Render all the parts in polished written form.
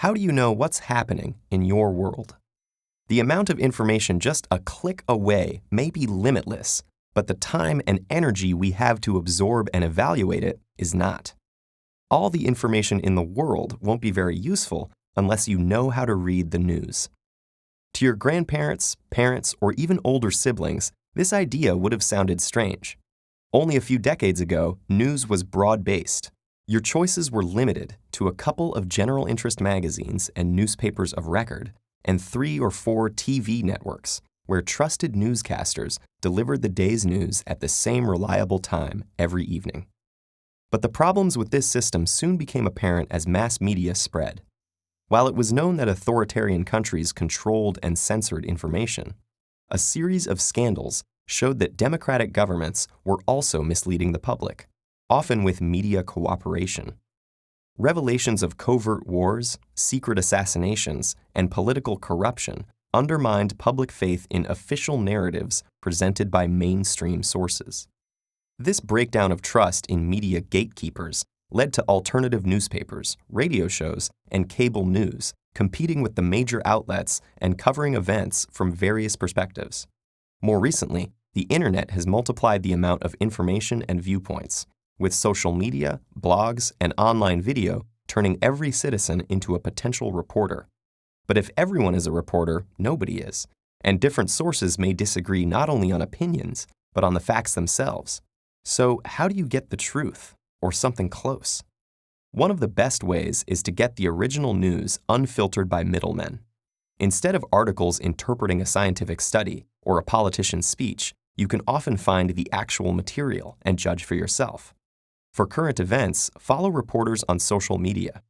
how do you know what's happening in your world? The amount of information just a click away may be limitless, but the time and energy we have to absorb and evaluate it is not. All the information in the world won't be very useful unless you know how to read the news. To your grandparents, parents, or even older siblings, this idea would have sounded strange. Only a few decades ago, news was broad-based. Your choices were limited to a couple of general interest magazines and newspapers of record, and 3 or 4 TV networks, where trusted newscasters delivered the day's news at the same reliable time every evening. But the problems with this system soon became apparent as mass media spread. While it was known that authoritarian countries controlled and censored information, a series of scandals showed that democratic governments were also misleading the public, often with media cooperation. Revelations of covert wars, secret assassinations, and political corruption undermined public faith in official narratives presented by mainstream sources. This breakdown of trust in media gatekeepers led to alternative newspapers, radio shows, and cable news competing with the major outlets and covering events from various perspectives. More recently, the internet has multiplied the amount of information and viewpoints, with social media, blogs, and online video turning every citizen into a potential reporter. But if everyone is a reporter, nobody is, and different sources may disagree not only on opinions, but on the facts themselves. So how do you get the truth, or something close? One of the best ways is to get the original news unfiltered by middlemen. Instead of articles interpreting a scientific study or a politician's speech, you can often find the actual material and judge for yourself. For current events, follow reporters on social media.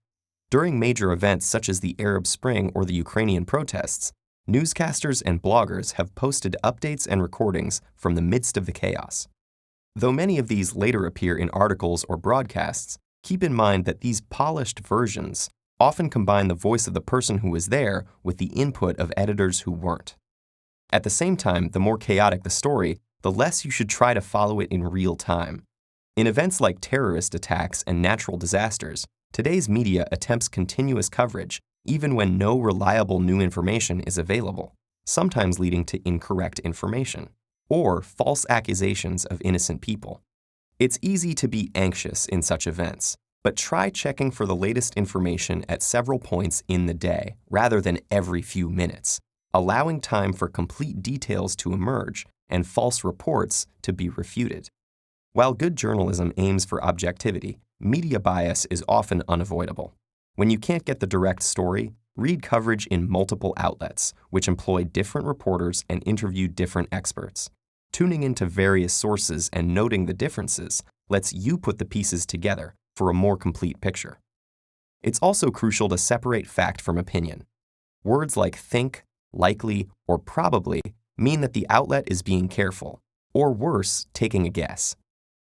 During major events such as the Arab Spring or the Ukrainian protests, newscasters and bloggers have posted updates and recordings from the midst of the chaos. Though many of these later appear in articles or broadcasts, keep in mind that these polished versions often combine the voice of the person who was there with the input of editors who weren't. At the same time, the more chaotic the story, the less you should try to follow it in real time. In events like terrorist attacks and natural disasters, today's media attempts continuous coverage even when no reliable new information is available, sometimes leading to incorrect information or false accusations of innocent people. It's easy to be anxious in such events, but try checking for the latest information at several points in the day rather than every few minutes, allowing time for complete details to emerge and false reports to be refuted. While good journalism aims for objectivity, media bias is often unavoidable. When you can't get the direct story, read coverage in multiple outlets, which employ different reporters and interview different experts. Tuning into various sources and noting the differences lets you put the pieces together for a more complete picture. It's also crucial to separate fact from opinion. Words like think, likely, or probably mean that the outlet is being careful, or worse, taking a guess.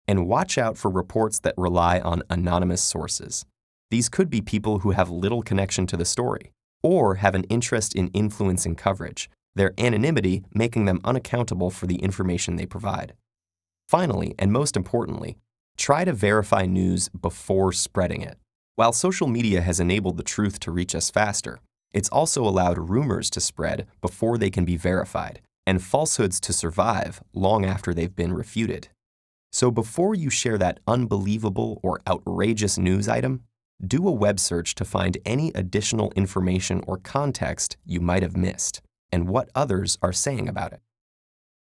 And watch out for reports that rely on anonymous sources. These could be people who have little connection to the story, or have an interest in influencing coverage, their anonymity making them unaccountable for the information they provide. Finally, and most importantly, try to verify news before spreading it. While social media has enabled the truth to reach us faster, it's also allowed rumors to spread before they can be verified, and falsehoods to survive long after they've been refuted. So before you share that unbelievable or outrageous news item, do a web search to find any additional information or context you might have missed, and what others are saying about it.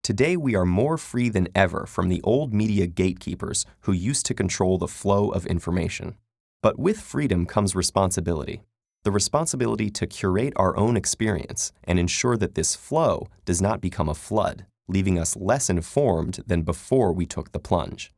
Today, we are more free than ever from the old media gatekeepers who used to control the flow of information. But with freedom comes responsibility. The responsibility to curate our own experience and ensure that this flow does not become a flood, leaving us less informed than before we took the plunge.